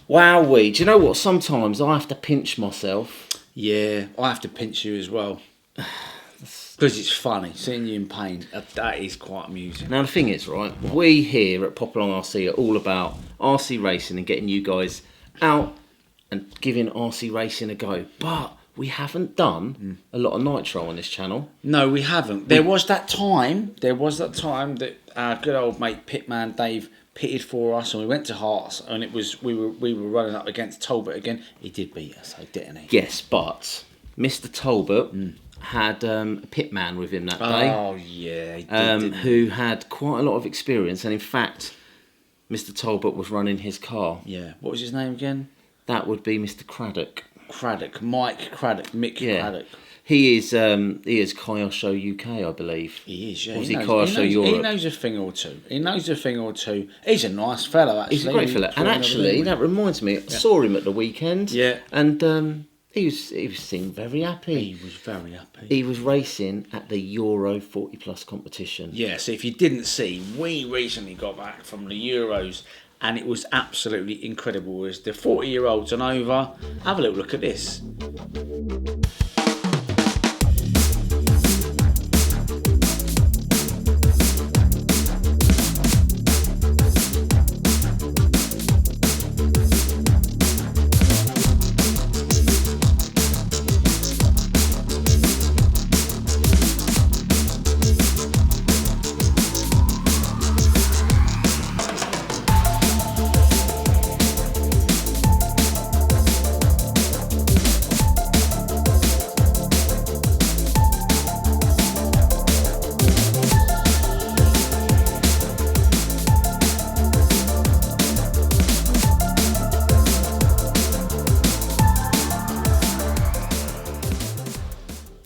Wowee. Do you know what? Sometimes I have to pinch myself. Yeah, I have to pinch you as well. Because it's funny, seeing you in pain. That is quite amusing. Now, the thing is, right, we here at Popalong RC are all about RC racing and getting you guys out and giving RC racing a go. But we haven't done a lot of nitro on this channel. No, we haven't. There was that time that our good old mate Pitman Dave pitted for us, and we went to Hearts, and it was we were running up against Talbot again. He did beat us, didn't he? Yes, but Mr. Talbot had a pitman with him that day. Oh yeah, he did, who had quite a lot of experience, and in fact, Mr. Talbot was running his car. Yeah. What was his name again? That would be Mr. Craddock. Mike Craddock, Mick Craddock. He is Kyosho UK, I believe. He is, yeah. Or was he Kyosho Europe? He knows a thing or two. He's a nice fellow, actually. He's a great fellow. And actually, that reminds me, I saw him at the weekend. Yeah. And he seemed very happy. He was very happy. He was racing at the Euro 40 Plus competition. Yeah, so if you didn't see, we recently got back from the Euros, and it was absolutely incredible. As the 40-year-olds and over, have a little look at this.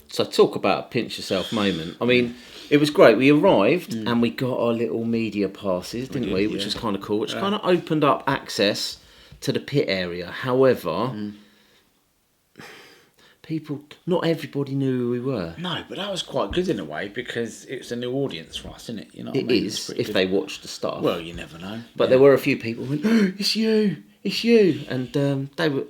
So talk about a pinch yourself moment. I mean, it was great. We arrived and we got our little media passes, didn't we? Which was kind of cool. Which kind of opened up access to the pit area. However, not everybody knew who we were. No, but that was quite good in a way, because it's a new audience for us, isn't it? You know, It is, if they watch the stuff. Well, you never know. But there were a few people who went, oh, it's you, and they were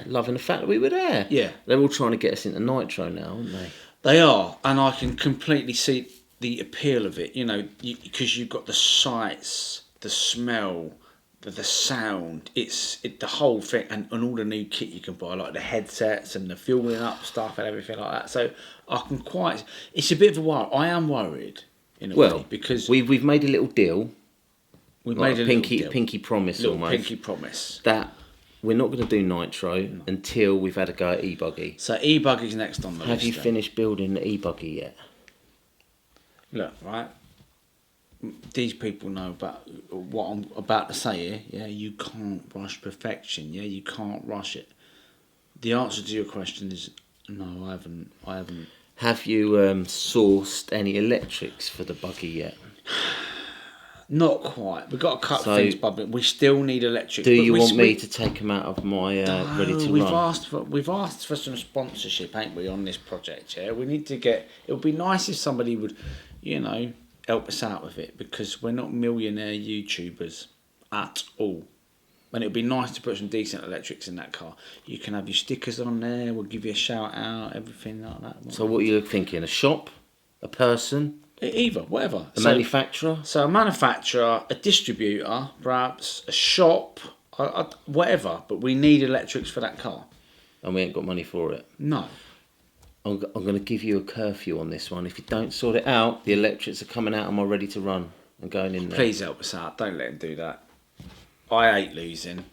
loving the fact that we were there. Yeah, they're all trying to get us into nitro now, aren't they? They are, and I can completely see the appeal of it. You know, because you've got the sights, the smell, the sound. It's the whole thing, and all the new kit you can buy, like the headsets and the fueling up stuff and everything like that. So I can quite. It's a bit of a worry. I am worried in a way, because we've made a little deal. We've like made a pinky promise, almost. Pinky promise that we're not going to do nitro until we've had a go at E-buggy. So E-buggy's next on the list. Have you finished building the E-buggy yet? Look, right. These people know about what I'm about to say here. Yeah, you can't rush perfection. Yeah, you can't rush it. The answer to your question is no. I haven't. Have you sourced any electrics for the buggy yet? Not quite. We've got to cut things, but we still need electric. Do you want me to take them out of my ready to run? We've asked for some sponsorship, ain't we, on this project? Yeah, we need to get. It would be nice if somebody would, help us out with it, because we're not millionaire YouTubers at all. And it would be nice to put some decent electrics in that car. You can have your stickers on there. We'll give you a shout out, everything like that. So what are you thinking? A shop, a person? Either, whatever. A manufacturer? So a manufacturer, a distributor, perhaps, a shop, whatever. But we need electrics for that car. And we ain't got money for it? No. I'm going to give you a curfew on this one. If you don't sort it out, the electrics are coming out of my ready to run and going in there. Please help us out. Don't let him do that. I hate losing.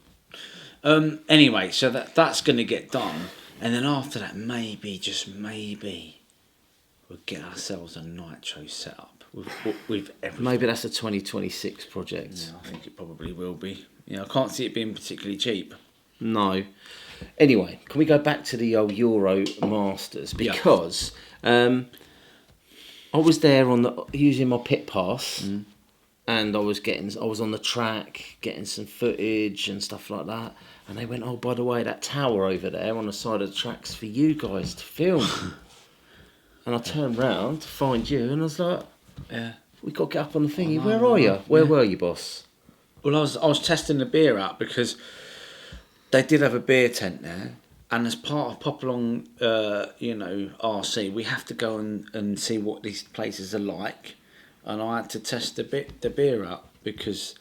Anyway, so that's going to get done. And then after that, maybe, just maybe, we'll get ourselves a nitro setup with everything. Maybe that's a 2026 project. Yeah, I think it probably will be. I can't see it being particularly cheap. No. Anyway, can we go back to the old Euro Masters? Because I was there using my pit pass, and I was on the track getting some footage and stuff like that. And they went, oh, by the way, that tower over there on the side of the track's for you guys to film. And I turned round to find you, and I was like, we got to get up on the thingy. Where are you? Where were you, boss? Well, I was testing the beer out, because They did have a beer tent there, and as part of Popalong, RC, we have to go and see what these places are like, and I had to test the beer out because,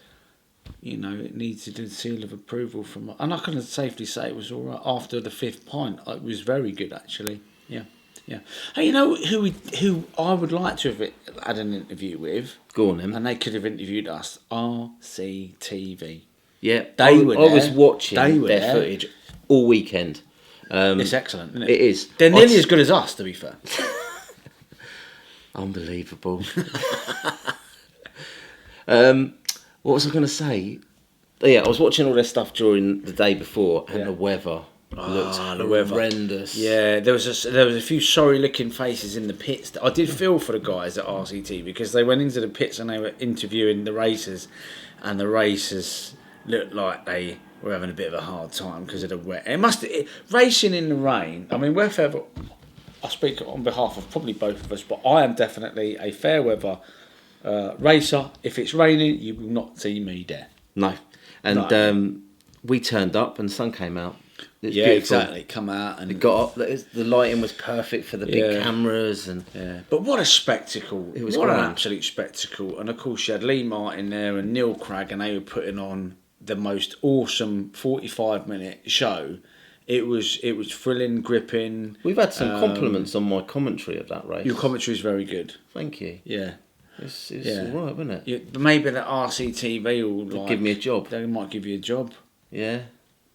it needed a seal of approval from, and I can safely say it was all right after the 5th pint. It was very good actually. Yeah. Yeah. Hey, who I would like to have had an interview with? Go on, then. And they could have interviewed us. RCTV. Yeah, I was watching their footage all weekend. It's excellent, isn't it? It is. They're nearly as good as us, to be fair. Unbelievable. What was I going to say? Yeah, I was watching all their stuff during the day before, and the weather looked horrendous. Yeah, there was a few sorry-looking faces in the pits. I did feel for the guys at RCT because they went into the pits and they were interviewing the racers, and the racers looked like they were having a bit of a hard time because of the wet. Racing in the rain. I mean, I speak on behalf of probably both of us, but I am definitely a fair weather racer. If it's raining, you will not see me there. No, and we turned up and the sun came out. Yeah, beautiful. Exactly. Come out and it got up. The lighting was perfect for the big cameras and. Yeah. But what a spectacle! It was an absolute spectacle. And of course, you had Lee Martin there and Neil Cragg, and they were putting on the most awesome 45-minute show. It was thrilling, gripping. We've had some compliments on my commentary of that race. Your commentary is very good. Thank you. Yeah. It's all right, isn't it? Yeah, but maybe the RCTV will give me a job. They might give you a job. Yeah.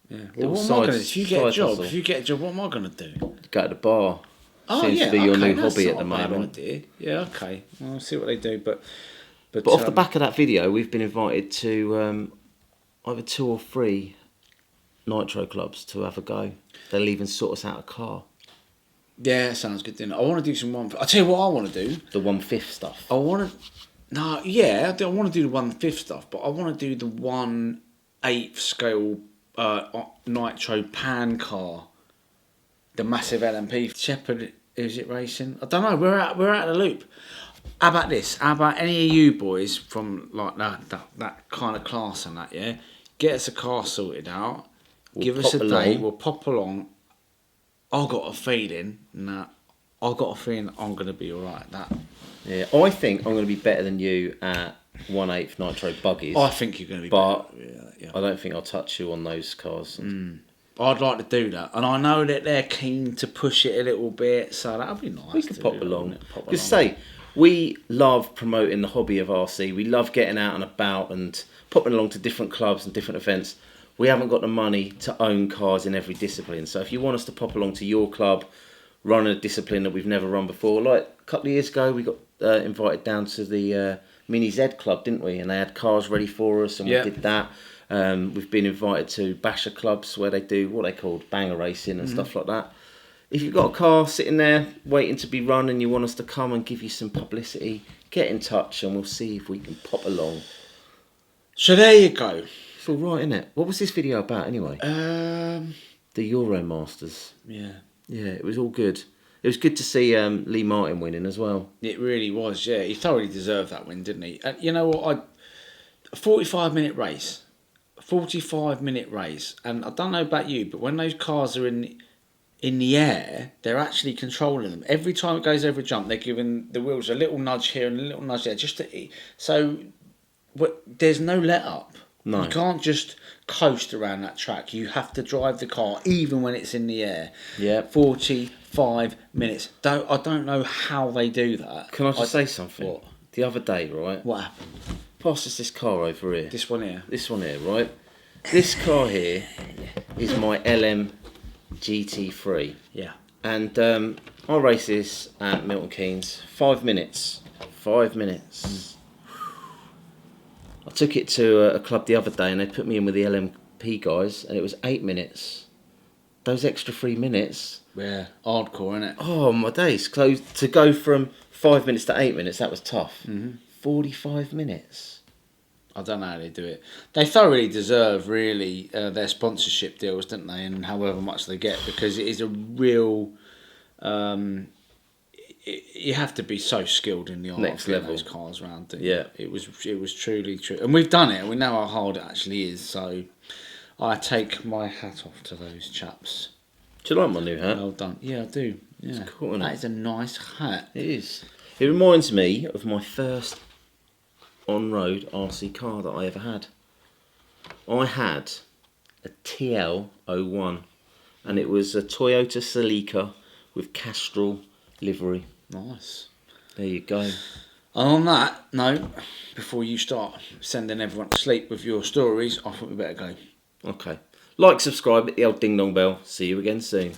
Yeah. Well, what am I going to do? If you get a job, what am I going to do? Go to the bar. Oh, Seems to be your new hobby at the moment. Idea. Yeah, okay. Well, I'll see what they do. But off the back of that video, we've been invited to either 2 or 3 nitro clubs to have a go. They'll even sort us out a car. Yeah, sounds good. Then I want to do some I'll tell you what I want to do. The 1/5 stuff. I want to. No, yeah, I want to do the 1/5 stuff, but I want to do the 1/8 scale nitro pan car, the massive LMP. Shepherd, is it racing? I don't know. We're out of the loop. How about this? How about any of you boys from like that kind of class and that? Yeah, get us a car sorted out. Give us a date. We'll pop along. I got a feeling I'm going to be all right at that. Yeah, I think I'm going to be better than you at 1/8 nitro buggies. I think you're going to be better. Yeah. I don't think I'll touch you on those cars. I'd like to do that. And I know that they're keen to push it a little bit, so that'll be nice. We could pop along. Just say, we love promoting the hobby of RC. We love getting out and about and popping along to different clubs and different events. We haven't got the money to own cars in every discipline. So if you want us to pop along to your club, run a discipline that we've never run before, like a couple of years ago, we got invited down to the Mini Z Club, didn't we? And they had cars ready for us, and we did that. We've been invited to basher clubs where they do what they call banger racing and stuff like that. If you've got a car sitting there waiting to be run and you want us to come and give you some publicity, get in touch and we'll see if we can pop along. So there you go. It's all right, isn't it? What was this video about anyway? The Euro Masters. Yeah. Yeah, it was all good. It was good to see Lee Martin winning as well. It really was, yeah. He thoroughly deserved that win, didn't he? And you know what? A 45-minute race. 45-minute race. And I don't know about you, but when those cars are in the air, they're actually controlling them. Every time it goes over a jump, they're giving the wheels a little nudge here and a little nudge there. There's no let up. No. You can't just coast around that track. You have to drive the car even when it's in the air. Yeah. 45 minutes. I don't know how they do that. Can I just say something? What? The other day, right? What happened? Passed us this car over here. This one here? This one here, right? This car here is my LM GT3. Yeah. And I race this at Milton Keynes. 5 minutes. 5 minutes. I took it to a club the other day and they put me in with the LMP guys and it was 8 minutes. Those extra 3 minutes. Yeah, hardcore, innit? Oh, my days. Close to go from 5 minutes to 8 minutes, that was tough. 45 minutes. I don't know how they do it. They thoroughly deserve, really, their sponsorship deals, don't they? And however much they get, because it is a real... you have to be so skilled in the art next of getting level. Those cars around. Yeah. It was truly true. And we've done it, and we know how hard it actually is, so... I take my hat off to those chaps. Do you like my new hat? Well done. Yeah, I do. Yeah, It's cool, isn't that it? is a nice hat. It is. It reminds me of my first on-road RC car that I ever had. I had a TL01 and it was a Toyota Celica with Castrol livery. Nice. There you go. And on that note, before you start sending everyone to sleep with your stories, I thought we better go. Okay. Like, subscribe, hit the old ding dong bell. See you again soon.